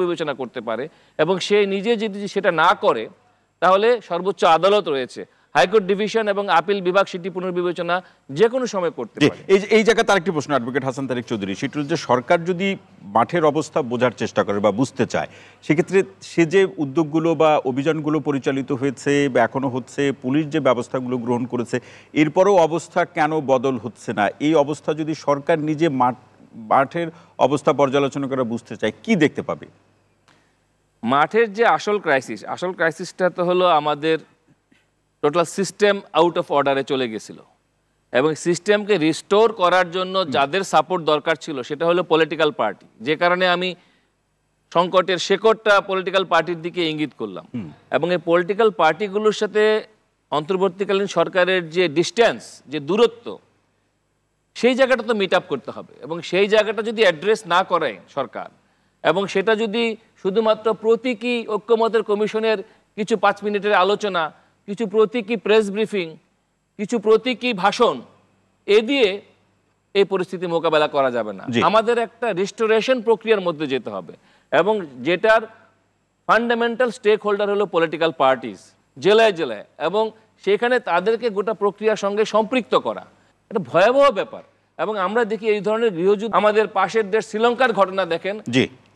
বিবেচনা করতে পারে এবং সে নিজে যদি সেটা না করে তাহলে সর্বোচ্চ আদালত রয়েছে, হাইকোর্ট ডিভিশন এবং আপিল বিভাগ সেটি পুনর্বিবেচনা যে কোনো সময় করতে পারে। এই জায়গায় তার একটি প্রশ্ন অ্যাডভোকেট হাসান তারেক চৌধুরী, সেটা হচ্ছে সরকার যদি মাঠের অবস্থা বোঝার চেষ্টা করে বা বুঝতে চায়, সেক্ষেত্রে সে যে উদ্যোগগুলো বা অভিযানগুলো পরিচালিত হয়েছে বা এখনো হচ্ছে, পুলিশ যে ব্যবস্থাগুলো গ্রহণ করেছে, এরপরেও অবস্থা কেন বদল হচ্ছে না? এই অবস্থা যদি সরকার নিজে মাঠের অবস্থা পর্যালোচনা করে বুঝতে চায়, কি দেখতে পাবে? মাঠের যে আসল ক্রাইসিসটা তো হলো আমাদের টোটাল সিস্টেম আউট অফ অর্ডারে চলে গেছিল এবং সিস্টেমকে রিস্টোর করার জন্য যাদের সাপোর্ট দরকার ছিল সেটা হলো পলিটিক্যাল পার্টি, যে কারণে আমি সংকটের শেকড়টা পলিটিক্যাল পার্টির দিকে ইঙ্গিত করলাম। এবং এই পলিটিক্যাল পার্টিগুলোর সাথে অন্তর্বর্তীকালীন সরকারের যে ডিস্টেন্স, যে দূরত্ব, সেই জায়গাটা তো মিট আপ করতে হবে এবং সেই জায়গাটা যদি অ্যাড্রেস না করে সরকার এবং সেটা যদি শুধুমাত্র প্রতীকী ঐক্যমতের কমিশনের কিছু 5 মিনিটের আলোচনা, কিছু প্রতীকী প্রেস ব্রিফিং, কিছু প্রতীকী ভাষণ এ দিয়ে এই পরিস্থিতি মোকাবেলা করা যাবে না। আমাদের একটা রিস্টোরেশন প্রক্রিয়ার মধ্যে যেতে হবে এবং যেটার ফান্ডামেন্টাল স্টেক হোল্ডার হলো পলিটিক্যাল পার্টিস জেলায় জেলায়, এবং সেখানে তাদেরকে গোটা প্রক্রিয়ার সঙ্গে সম্পৃক্ত করা এটা ভয়াবহ ব্যাপার। এবং আমরা দেখি এই ধরনের গৃহযুদ্ধ, আমাদের পাশের দেশ শ্রীলঙ্কার ঘটনা দেখেন,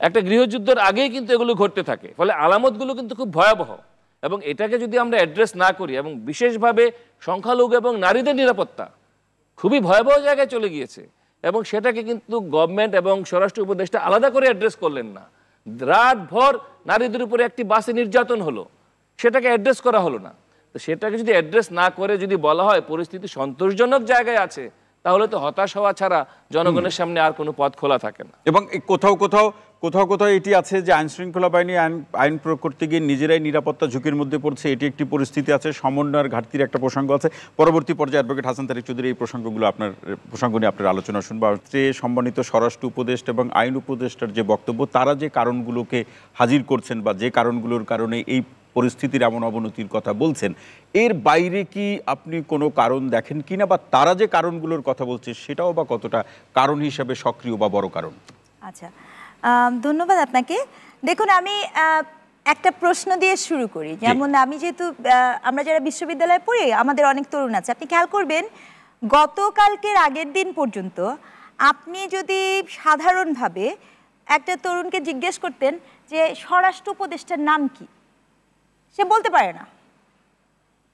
একটা গৃহযুদ্ধের আগেই কিন্তু এগুলো ঘটতে থাকে, ফলে আলামতগুলো কিন্তু খুব ভয়াবহ। এবং এটাকে যদি আমরা অ্যাড্রেস না করি, এবং বিশেষভাবে সংখ্যালঘু এবং নারীদের নিরাপত্তা খুবই ভয়াবহ জায়গায় চলে গিয়েছে এবং সেটাকে কিন্তু গভর্নমেন্ট এবং স্বরাষ্ট্র উপদেষ্টা আলাদা করে অ্যাড্রেস করলেন না। রাতভর নারীদের উপরে একটি বাসে নির্যাতন হলো, সেটাকে অ্যাড্রেস করা হলো না। তো সেটাকে যদি অ্যাড্রেস না করে যদি বলা হয় পরিস্থিতি সন্তোষজনক জায়গায় আছে, তাহলে তো হতাশ হওয়া ছাড়া জনগণের সামনে আর কোনো পথ খোলা থাকে না। এবং কোথাও কোথাও এটি আছে যে আইন শৃঙ্খলা বাহিনী আইন প্রয়োগ করতে গিয়ে নিজেরাই নিরাপত্তা ঝুঁকির মধ্যে পড়ছে, এটি একটি পরিস্থিতি আছে, সমন্বয়ের ঘাটতির একটা প্রসঙ্গ আছে। পরবর্তী পর্যায়ে অ্যাডভোকেট হাসান তারেক চৌধুরী এই প্রসঙ্গ নিয়ে আপনার আলোচনা শুনবো। সম্মানিত স্বরাষ্ট্র উপদেষ্টা এবং আইন উপদেষ্টার যে বক্তব্য, তারা যে কারণগুলোকে হাজির করছেন বা যে কারণগুলোর কারণে এই পরিস্থিতির এমন অবনতির কথা বলছেন, এর বাইরে কি আপনি কোনো কারণ দেখেন কিনা, বা তারা যে কারণগুলোর কথা বলছে সেটাও বা কতটা কারণ হিসেবে সক্রিয় বা বড় কারণ? আচ্ছা, ধন্যবাদ আপনাকে। দেখুন, আমি একটা প্রশ্ন দিয়ে শুরু করি। যেমন আমি যেহেতু আমরা যারা বিশ্ববিদ্যালয়ে পড়ি, আমাদের অনেক তরুণ আছে। আপনি খেয়াল করবেন, গতকালকের আগের দিন পর্যন্ত আপনি যদি সাধারণভাবে একটা তরুণকে জিজ্ঞেস করতেন যে স্বরাষ্ট্র উপদেষ্টার নাম কি, সে বলতে পারে না।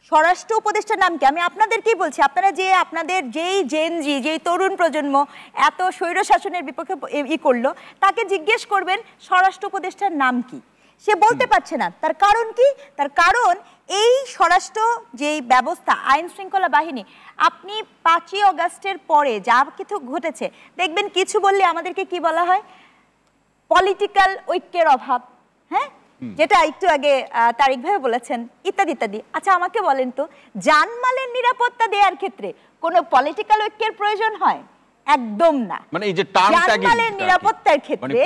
স্বরাষ্ট্র উপদেষ্টার নাম কি? আমি আপনাদেরকেই বলছি, আপনারা যে আপনাদের যেই তরুণ প্রজন্ম এত স্বৈর শাসনের বিপক্ষে করলো, তাকে জিজ্ঞেস করবেন স্বরাষ্ট্র উপদেষ্টার নাম কি, সে বলতে পারছে না। তার কারণ কি? তার কারণ এই স্বরাষ্ট্র যেই ব্যবস্থা, আইন শৃঙ্খলা বাহিনী, আপনি 5ই অগাস্টের পরে যা কিছু ঘটেছে দেখবেন, কিছু বললে আমাদেরকে কি বলা হয়? পলিটিক্যাল ঐক্যের অভাব, হ্যাঁ, যেটা একটু আগে তারিক ভাই বলেছেন, ইত্যাদি ইত্যাদি। আচ্ছা, আমাকে বলেন তো, জানমালের নিরাপত্তা দেওয়ার ক্ষেত্রে কোনো পলিটিক্যাল ঐক্যের প্রয়োজন হয়? একদম না। মানে এই যে জানমালের নিরাপত্তার ক্ষেত্রে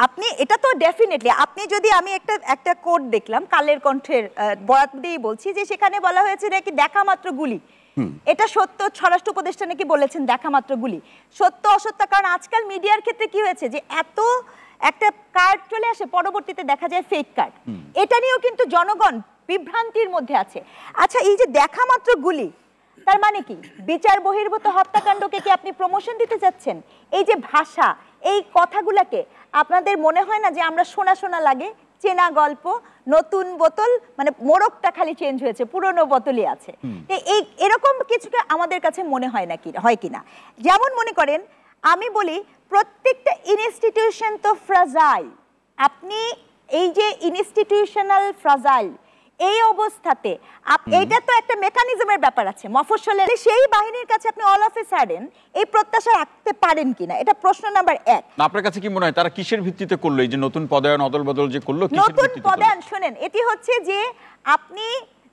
আপনি এটা তো ডেফিনেটলি, আপনি যদি, আমি একটা কোড দেখলাম কালের কণ্ঠের বরাত দিয়েই বলছি, যে সেখানে বলা হয়েছে নাকি দেখা মাত্র গুলি। এটা সত্য, স্বরাষ্ট্র উপদেষ্টা নাকি বলেছেন দেখা মাত্র গুলি। সত্য অসত্য? কারণ আজকাল মিডিয়ার ক্ষেত্রে কি হয়েছে যে এত একটা কার্ড চলে আসে, পরবর্তীতে দেখা যায় ফেক কার্ড। এটা নিয়েও কিন্তু জনগণ বিভ্রান্তির মধ্যে আছে। আচ্ছা, এই যে দেখা মাত্র গুলি, তার মানে কি? বিচার বহির্ভূত হত্যাকাণ্ডকে কি আপনি প্রমোশন দিতে চাচ্ছেন? এই যে ভাষা, এই কথাগুলোকে আপনাদের মনে হয় না যে আমরা শোনা শোনা লাগে, চেনা গল্প, নতুন বোতল, মানে মোড়কটা খালি চেঞ্জ হয়েছে, পুরনো বোতলই আছে। এই এরকম কিছুকে আমাদের কাছে মনে হয় না, কি হয় কিনা? যেমন মনে করেন, আমি বলি প্রত্যেকটা ইনস্টিটিউশন তো ফ্রাজাইল। আপনি এই যে ইনস্টিটিউশনাল ফ্রাজাইল, এই অবস্থাতে এইটা তো একটা মেকানিজমের ব্যাপার আছে। মফস্বলে সেই বাহিনীর কাছে আপনি অল অফ এ সাডেন এই প্রত্যাশা রাখতে পারেন কিনা, এটা প্রশ্ন নাম্বার 1। আপনার কাছে কি মনে হয় তারা কিসের ভিত্তিতে করলো এই যে নতুন পদায়ন অদল বদল যে করলো? নতুন পদায়ন, শুনেন, এটি হচ্ছে যে আপনি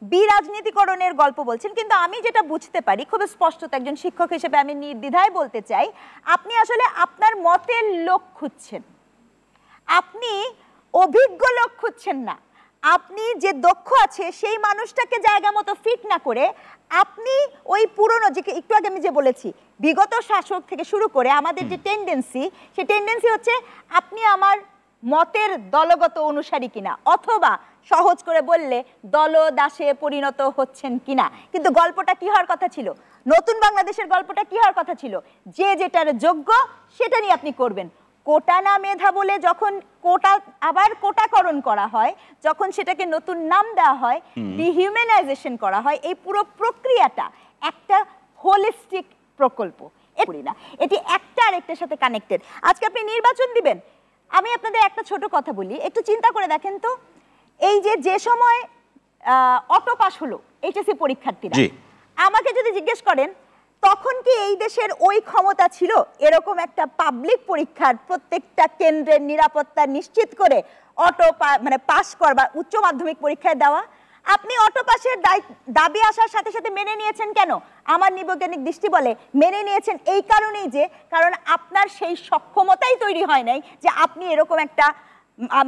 বিরাজনীতিকরণের গল্প বলছেন, কিন্তু আমি যেটা বুঝতে পারি খুব স্পষ্ট, একজন শিক্ষক হিসেবে আমি নির্দ্বিধায় বলতে চাই, আপনি আসলে আপনার মতের লোক খুঁজছেন, আপনি অভিজ্ঞ লোক খুঁজছেন না। আপনি যে দক্ষ আছে সেই মানুষটাকে জায়গা মতো ফিট না করে আপনি ওই পুরনো, যে একটু আগে আমি যে বলেছি, বিগত শাসক থেকে শুরু করে আমাদের যে টেন্ডেন্সি, সেই টেন্ডেন্সি হচ্ছে আপনি আমার মতের দলগত অনুসারী কিনা, অথবা সহজ করে বললে দলদাসে পরিণত হচ্ছেন কিনা। কিন্তু গল্পটা কি হওয়ার কথা ছিল? নতুন বাংলাদেশের গল্পটা কি হওয়ার কথা ছিল? যে যেটার যোগ্য সেটা নিয়ে আপনি করবেন। কোটা না মেধা বলে যখন কোটা আবার কোটাকরণ করা হয়, যখন সেটাকে নতুন নাম দেওয়া হয়, ডিহিউম্যানাইজেশন করা হয়, এই পুরো প্রক্রিয়াটা একটা হোলিস্টিক প্রকল্প। এটি একটা আরেকটার সাথে কানেক্টেড। আজকে আপনি নির্বাচন দিবেন, আমি আপনাদের একটা ছোট কথা বলি, একটু চিন্তা করে দেখেন তো, এই যে সময় অটো পাস হলো এইচএসসি পরীক্ষার্থীরা, আমাকে যদি জিজ্ঞেস করেন তখন কি এই দেশের ওই ক্ষমতা ছিল এরকম একটা পাবলিক পরীক্ষার প্রত্যেকটা কেন্দ্রের নিরাপত্তা নিশ্চিত করে অটো মানে পাস করবা উচ্চ মাধ্যমিক পরীক্ষায় দেওয়া? আপনি অটো পাসের দাবি আসার সাথে সাথে মেনে নিয়েছেন কেন? আমার নিবৈজ্ঞানিক দৃষ্টি বলে মেনে নিয়েছেন এই কারণেই যে কারণ আপনার সেই সক্ষমতাই তৈরি হয় নাই যে আপনি এরকম একটা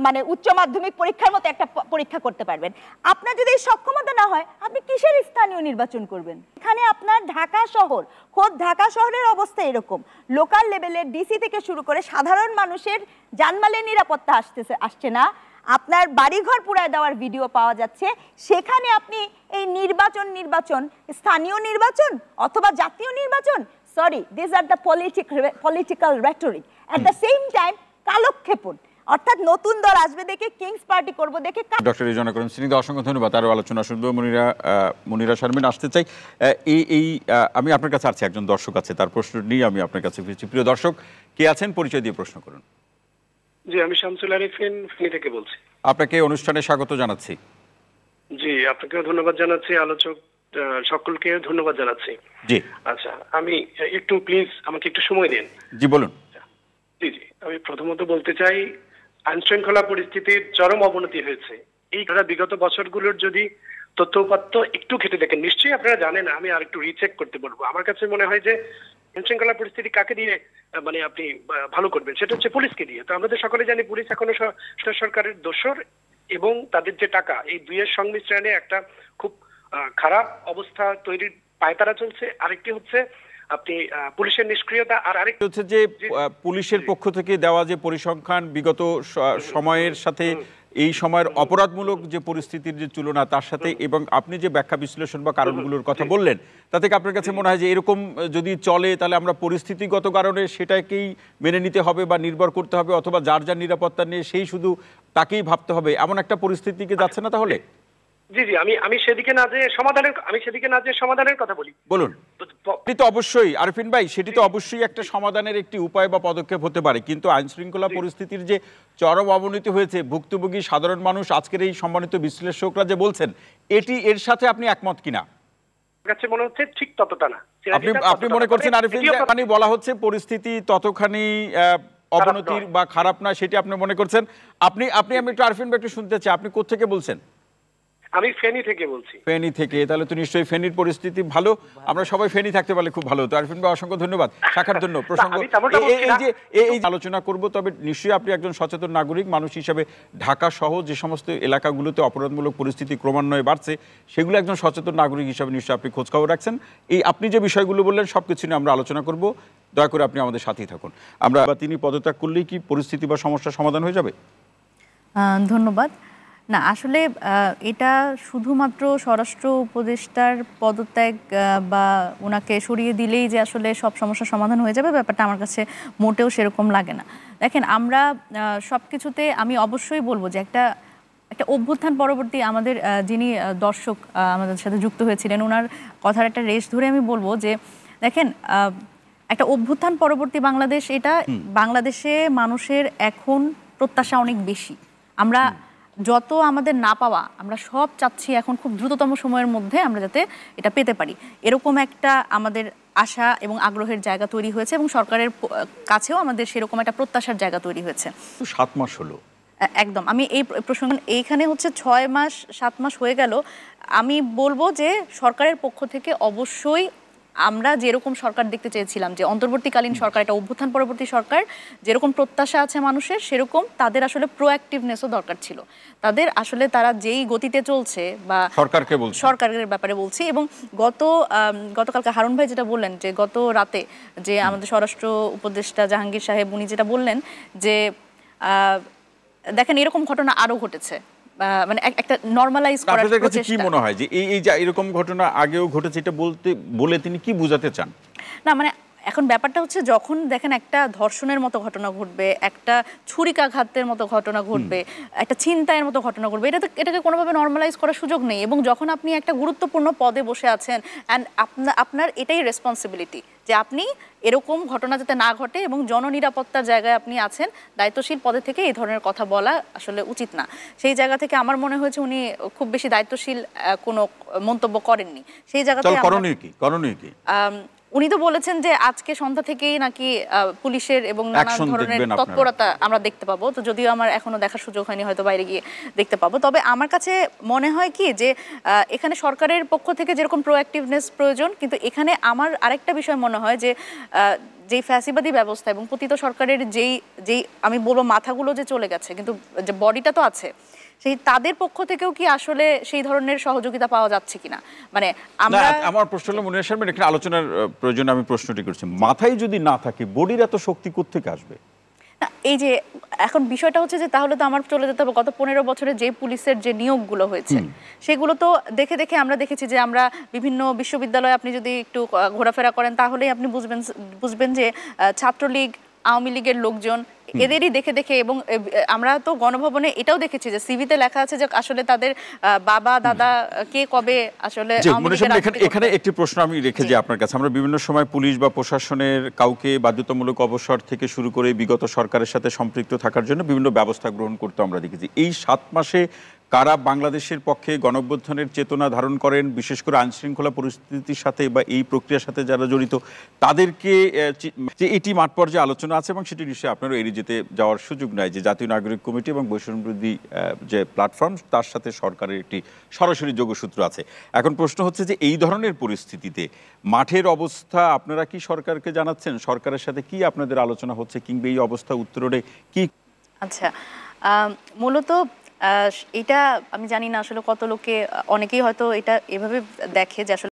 মানে উচ্চ মাধ্যমিক পরীক্ষার মতো একটা পরীক্ষা করতে পারবেন। আপনার যদি সক্ষমতা না হয় আপনি কিসের স্থানীয় নির্বাচন করবেন? এখানে আপনার ঢাকা শহর, খোদ ঢাকা শহরের অবস্থা এরকম, লোকাল লেভেলের ডিসি থেকে শুরু করে সাধারণ মানুষের জানমালের নিরাপত্তা আসছে না, আপনার বাড়িঘর পুড়ায় দেওয়ার ভিডিও পাওয়া যাচ্ছে। সেখানে আপনি এই নির্বাচন স্থানীয় নির্বাচন অথবা জাতীয় নির্বাচন, sorry, this are the political rhetoric, at the same time কালক্ষেপণ, অর্থাৎ নতুন দল আসবে দেখে কিংস পার্টি করব দেখে। ডক্টর রিজওয়ানা করিম সিনিদা, অসংখ্য ধন্যবাদ। আরও আলোচনা শুনবো। মুনিরা শারমিন আসতে চাই। আমি আপনার কাছে আসছি, একজন দর্শক আছে, তার প্রশ্ন নিয়ে আমি আপনার কাছে ফিরছি। প্রিয় দর্শক, কে আছেন পরিচয় দিয়ে প্রশ্ন করুন। জি, আমি শামসুল আরিফিন ফেনী থেকে বলছি। আপনাকে অনুষ্ঠানে স্বাগত জানাচ্ছি। জি, আপনাকেও ধন্যবাদ জানাচ্ছি, আলোচক সকলকে ধন্যবাদ জানাচ্ছি। জি আচ্ছা, আমি একটু প্লিজ আমাকে একটু সময় দিন। জি বলুন। জি, আমি প্রথমত বলতে চাই আইন শৃঙ্খলা পরিস্থিতির চরম অবনতি হয়েছে। এই বিগত বছরগুলোর যদি তথ্য উপাত্ত একটু ঘেটে দেখেন, নিশ্চয়ই আপনারা জানেন, আমি আর একটু রিচেক করতে বলবো। আমার কাছে মনে হয় যে আইন শৃঙ্খলা পরিস্থিতি কাকে দিয়ে মানে আপনি ভালো করবেন, সেটা হচ্ছে পুলিশকে দিয়ে। তো আমাদের সকলে জানি পুলিশ এখনো সরকারের দোসর এবং তাদের যে টাকা, এই দুইয়ের সংমিশ্রণে একটা খুব খারাপ অবস্থা তৈরির পায়তারা চলছে। আরেকটি হচ্ছে আপনি পুলিশের নিষ্ক্রিয়তা, আর আরেকটি হচ্ছে যে পুলিশের পক্ষ থেকে দেওয়া যে পরিসংখ্যান বিগত সময়ের সাথে এই সময়ের অপরাধমূলক যে পরিস্থিতির যে তুলনা তার সাথে, এবং আপনি যে ব্যাখ্যা বিশ্লেষণ বা কারণগুলোর কথা বললেন, তাতে আপনার কাছে মনে হয় যে এরকম যদি চলে তাহলে আমরা পরিস্থিতিগত কারণে সেটাকেই মেনে নিতে হবে বা নির্ভর করতে হবে, অথবা যার যার নিরাপত্তা নিয়ে সেই শুধু তাকেই ভাবতে হবে, এমন একটা পরিস্থিতিকে যাচ্ছে না তাহলে? জি, আমি সেদিকে না যে সমাধানের কথা বলি। বলুন। সেটি তো অবশ্যই আরিফিন ভাই, সেটি তো অবশ্যই একটা সমাধানের একটি উপায় বা পদক্ষেপ হতে পারে, কিন্তু আইন শৃঙ্খলা পরিস্থিতির যে চরম অবনতি হয়েছে, ভুক্তভোগী সাধারণ মানুষ আজকের এই সম্মানিত বিশ্লেষকরা যে বলছেন, এর সাথে আপনি একমত কিনা? কাছে মনে হচ্ছে ঠিক ততটা না। আপনি মনে করছেন আরিফিন, মানে বলা হচ্ছে পরিস্থিতি ততখানি অবনতির বা খারাপ না, সেটি আপনি মনে করছেন? আমি একটু আরিফিন ভাই একটু শুনতে চাই, আপনি কোত্থেকে বলছেন? আমি ফেনী থেকে বলছি। ফেনী থেকে, তাহলে তো নিশ্চয়ই ফেনীর পরিস্থিতি ভালো। আমরা সবাই ফেনী থাকতে পারলে খুব ভালো হতো। আরিফিন ভাই, অসংখ্য ধন্যবাদ শাখার জন্য। প্রসঙ্গ এই আলোচনা করব, তবে নিশ্চয়ই আপনি একজন সচেতন নাগরিক মানুষ হিসেবে ঢাকা সহ যে সমস্ত এলাকাগুলোতে অপরাধমূলক পরিস্থিতি ক্রমান্বয়ে বাড়ছে, সেগুলো একজন সচেতন নাগরিক হিসেবে নিশ্চয়ই আপনি খোঁজখবর রাখছেন। আপনি যে বিষয়গুলো বললেন সবকিছু নিয়ে আমরা আলোচনা করব, দয়া করে আপনি আমাদের সাথেই থাকুন। তিনি পদত্যাগ করলেই কি পরিস্থিতি বা সমস্যার সমাধান হয়ে যাবে? ধন্যবাদ। না, আসলে এটা শুধুমাত্র স্বরাষ্ট্র উপদেষ্টার পদত্যাগ বা ওনাকে সরিয়ে দিলেই যে আসলে সব সমস্যার সমাধান হয়ে যাবে, ব্যাপারটা আমার কাছে মোটেও সেরকম লাগে না। দেখেন, আমরা সব কিছুতে আমি অবশ্যই বলবো যে একটা অভ্যুত্থান পরবর্তী আমাদের যিনি দর্শক আমাদের সাথে যুক্ত হয়েছিলেন, ওনার কথার একটা রেশ ধরে আমি বলবো যে দেখেন, একটা অভ্যুত্থান পরবর্তী বাংলাদেশ, এটা বাংলাদেশে মানুষের এখন প্রত্যাশা অনেক বেশি। আমরা যত আমাদের না পাওয়া, আমরা সব চাচ্ছি এখন খুব দ্রুততম সময়ের মধ্যে আমরা যাতে এটা পেতে পারি, এরকম একটা আমাদের আশা এবং আগ্রহের জায়গা তৈরি হয়েছে, এবং সরকারের কাছেও আমাদের সেরকম একটা প্রত্যাশার জায়গা তৈরি হয়েছে। 7 মাস হলো একদম। আমি এই প্রসঙ্গ এইখানে হচ্ছে 6 মাস 7 মাস হয়ে গেল। আমি বলবো যে সরকারের পক্ষ থেকে অবশ্যই আমরা যেরকম সরকার দেখতে চেয়েছিলাম, যে অন্তর্বর্তীকালীন সরকার, এটা অভ্যুত্থান পরবর্তী সরকার, যেরকম প্রত্যাশা আছে মানুষের, সেরকম তাদের আসলে প্রোঅ্যাক্টিভনেসও দরকার ছিল। তাদের আসলে তারা যেই গতিতে চলছে, বা সরকারের ব্যাপারে বলছি, এবং গতকালকে হারুন ভাই যেটা বললেন, যে গত রাতে যে আমাদের স্বরাষ্ট্র উপদেষ্টা জাহাঙ্গীর সাহেব উনি যেটা বললেন, যে দেখেন এরকম ঘটনা আরো ঘটেছে, মানে একটা নরমালাইজ করার প্রচেষ্টা। কি মনে হয় যে এই যে এরকম ঘটনা আগেও ঘটেছে, এটা বলে তিনি কি বোঝাতে চান? না মানে এখন ব্যাপারটা হচ্ছে যখন দেখেন একটা ধর্ষণের মতো ঘটনা ঘটবে, একটা ছুরিকাঘাতের মতো ঘটনা ঘটবে, একটা ছিনতাইয়ের মতো ঘটনা ঘটবে, এটাকে কোনোভাবে নর্মালাইজ করার সুযোগ নেই। এবং যখন আপনি একটা গুরুত্বপূর্ণ পদে বসে আছেন অ্যান্ড আপনার এটাই রেসপন্সিবিলিটি যে আপনি এরকম ঘটনা যাতে না ঘটে এবং জননিরাপত্তার জায়গায় আপনি আছেন, দায়িত্বশীল পদে থেকে এই ধরনের কথা বলা আসলে উচিত না। সেই জায়গা থেকে আমার মনে হয়েছে উনি খুব বেশি দায়িত্বশীল কোনো মন্তব্য করেননি। সেই জায়গা থেকে করণীয় কি উনি তো বলেছেন যে আজকে সন্ধ্যা থেকেই নাকি পুলিশের এবং নানা ধরনের তৎপরতা আমরা দেখতে পাবো। তো যদিও আমার এখনো দেখার সুযোগ হয়নি, হয়তো বাইরে গিয়ে দেখতে পাবো। তবে আমার কাছে মনে হয় কি যে এখানে সরকারের পক্ষ থেকে যেরকম প্রোঅ্যাক্টিভনেস প্রয়োজন, কিন্তু এখানে আমার আরেকটা বিষয় মনে হয় যে যেই ফ্যাসিবাদী ব্যবস্থা এবং পতিত সরকারের যেই আমি বলবো মাথাগুলো যে চলে গেছে, কিন্তু যে বডিটা তো আছে, সেই তাদের পক্ষ থেকেও কি আসলে সেই ধরনের সহযোগিতা পাওয়া যাচ্ছে কিনা। মানে আমার প্রশ্ন হলো মনিয়ার সাহেব, এখানে আলোচনার প্রয়োজনে আমি প্রশ্নটি করছি, মাথায় যদি না থাকে বডির এত শক্তি কোত্থেকে আসবে? এই যে এখন বিষয়টা হচ্ছে যে তাহলে তো আমার চলে যেতে হবে গত 15 বছরে যে পুলিশের যে নিয়োগগুলো হয়েছে সেগুলো তো দেখে আমরা দেখেছি যে আমরা বিভিন্ন বিশ্ববিদ্যালয়ে আপনি যদি একটু ঘোরাফেরা করেন তাহলেই আপনি বুঝবেন যে ছাত্রলীগ, আওয়ামী লীগের লোকজন এদেরই দেখে এবং আমরা তো গণভবনে এটাও দেখেছি যে সিভিতে লেখা আছে যে আসলে তাদের বাবা দাদা কে কবে আসলে। এখানে একটি প্রশ্ন আমি রেখে যাই আপনার কাছে। আমরা বিভিন্ন সময় পুলিশ বা প্রশাসনের কাউকে বাধ্যতামূলক অবসর থেকে শুরু করে বিগত সরকারের সাথে সম্পৃক্ত থাকার জন্য বিভিন্ন ব্যবস্থা গ্রহণ করতে আমরা দেখেছি। এই 7 মাসে কারা বাংলাদেশের পক্ষে গণঅভ্যুত্থানের চেতনা ধারণ করেন, বিশেষ করে আইনশৃঙ্খলা পরিস্থিতির সাথে বা এই প্রক্রিয়ার সাথে যারা জড়িত তাদেরকে, যে এটি মাঠ পর্যায়ে আলোচনা আছে এবং সেটি নিশ্চয়ই আপনারও এড়িয়ে যেতে যাওয়ার সুযোগ নাই যে জাতীয় নাগরিক কমিটি এবং বৈষম্যবিরোধী যে প্ল্যাটফর্ম তার সাথে সরকারের একটি সরাসরি যোগসূত্র আছে। এখন প্রশ্ন হচ্ছে যে এই ধরনের পরিস্থিতিতে মাঠের অবস্থা আপনারা কি সরকারকে জানাচ্ছেন? সরকারের সাথে কি আপনাদের আলোচনা হচ্ছে, কিংবা এই অবস্থা উত্তরণে কি? আচ্ছা, মূলত এটা আমি জানি না আসলে কত লোকে, অনেকেই হয়তো এটা এভাবে দেখে যে আসলে